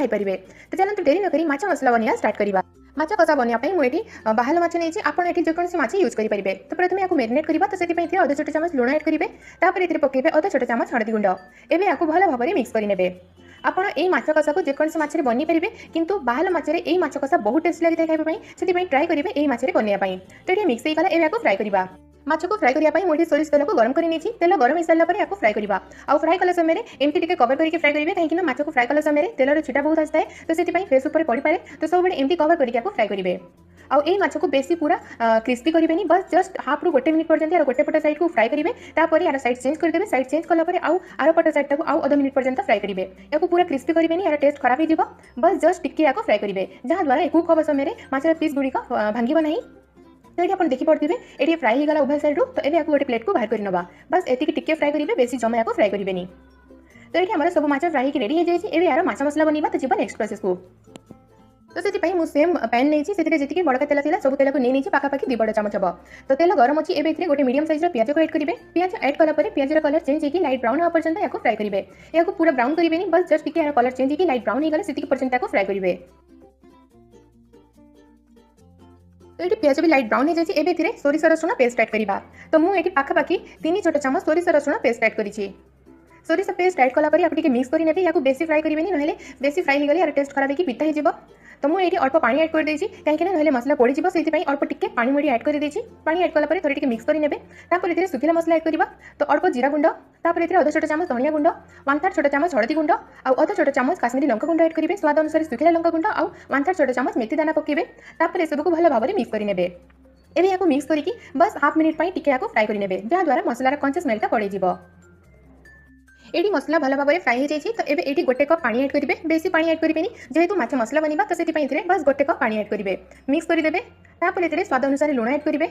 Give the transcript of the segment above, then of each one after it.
पारे। तो चलते डेरी नक माछ मसला बनिया स्टार्ट करवा। माछ कषा बनवाई मुझे बाहर माछ नहीं आप जेकोसी माछ यूज करेंगे। तो प्रथम या मेरिनेट करवा। तो से अधा छोट चामच लुण एड करेंगे। तापर पकेबे अधा छोट चामच हळदी गुंड। एवं या भल भाव में मिक्स करेंगे। आपड़ ये माछ कषा को जेकोसी माछरे बनी पारे किंतु बाहर माछरे ये माछ कषा बहुत टेस्ट लगी खाइबा से ट्राए करेंगे ये माछरे बनवाई। तो ये मिक्स होगा एवं फ्राए करवा। माछ को फ्राए करने मुझे सोरिष तेल को गरम कर तेल गरम हो सारा या फ्राए करवा। आउ फ्राए कला समय एमती टे कवर करके फ्राए करेंगे कहीं माछ को फ्राए कला समय तेलर छिटा बहुत आए तो से फेस ऊपर पड़ पाए। तो सब एमती कवर करके फ्राए करेंगे। आउ ये माछ को बेसी पूरा क्रिस्पी करेंगे बस जस्ट हाफ रु गोटे मिनिट पर्यंत यार गोटे पट साइड को फ्राए करेंगे। तापर यार साइड चेंज करदेवे। साइड चेंज कलापर आउ आर पट साइड को आउ आधा मिनिट पर्यंत फ्राए करेंगे। या पूरा क्रिस्पी करेंगे यार टेस्ट खराब हो बस जस्ट टिके या फ्राए करेंगे जहाँद्वारा कुक हवा समय माछर पीस गुड़िक भांगो ना। तो ये आप देखिपे ये फ्राए होगा उभय साइड तो ये गोटे प्लेट को बाहर कर नवा। बस एतिक टिके फ्राए करेंगे बेसी जमा या फ्राए करेंगे। तो ये आम सब माछ फ्राए रेडी हो जाए। यार माछ मसला बनवा। तो जीव नेक्स्ट प्रोसेस को। तो से मुझे सेम पैन नहीं जी बड़का तेल थी सब तेल को नहीं पाखापाखि 2 बड़ चामच हम। तो तेल गरम अच्छी एवं गोटे मीडियम साइज प्याज को एड करेंगे। प्याज एड कलापर प्याजर कलर चेंज होकर लाइट ब्राउन होगा पर्यंत या फ्राए करेंगे। या पूरा ब्राउन करेंगे बस जस्ट टिके कलर चेंज होकर लाइट ब्राउन होगा से पर्यंत फ्राए करेंगे। तो ये प्याज भी लाइट ब्राउन हो जाए। एवं सोरिष रसुण पेस्ट एड करवा। तो मुझे पाखापाखि 3 छोट चामच सोरिष रसुण पेस्ट एड करी। सोरिष पेस्ट एड कलापर आपको मिक्स करने या बेसी फ्राए करेंगे ना बेसी फ्राए हो यार टेस्ट खराब होगी पिता हो। तो मुझे अल्प पानी एड कर देती कहीं ना मसला पड़ जाए से अल्प टिके पानी मुझे एड कर देती। पानी एड कलापर थोड़े मिक्स कर सुखिला मसला एड करवा। तो अल्प जीरा गुंड तापर अधा छोट चामच धनिया गुंड 1/3 छोट चामच हळदी गुंड आउ अधा छोट चामच काश्मीरी लंका गुंड एड करेंगे। स्वाद अनुसार सुखिला लंका गुंड आउ 1/3 छोट चामच मेथी दाना पकेबे। तापर सबको भल भाव में मिक्स करेंगे। एवं या मिक्स करके बस हाफ मिनिट टिके फ्राए करेंगे जहाँद्वारा मसलार कंचा स्मेलटा पड़े। ये मसला भल भाव में फ्राए हो जाए। तो ये गोटे कप पानी एड करेंगे। बेसी पानी एड करेंगे जेहेतु माछ मसला बनवा। तो से बस गोटे कप पानी एड करेंगे मिक्स करदे। तापर स्वाद अनुसार लुण एड करेंगे।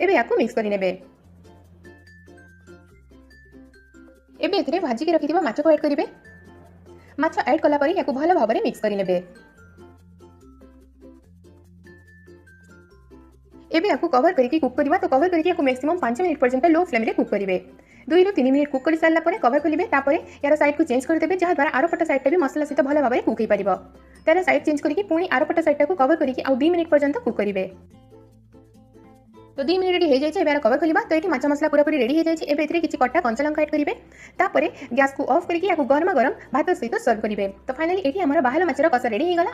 एवं या मिक्स करेंगे। एवं भाजिकी रखि माछ को एड करेंगे। माछ एड कलापर या भल भाव में मिक्स करेंगे। एवं या कवर करके कुक करवा। तो कवर करके मैक्सिमम 5 मिनिट पर्यंत लो फ्लेम रे कुक करेंगे। 2 ରୁ 3 मिनिट कुक कर सारापर कवर करेंगे। तापर यार साइड को चेंज करदेवे जहाँद्वारा आर पट साइड भी मसला सहित भल भाव में कुक हो पार। तार साइड चेंज करके पुणी आर पट साइड को कवर करके 2 मिनिट पर्यंत कुक करेंगे। तो 2 मिनिट हो जाए यार कवर खोलिबा। तो ये माछ मसला पूरा पूरी रेडी हो जाए। एवं किसी कटा कंचा लंका एड करेंगे। तापर गैस को ऑफ करके गरमा गरम भात सहित सर्व करेंगे। तो फाइनली ये बाहर माछर कषा रेडी हो गला।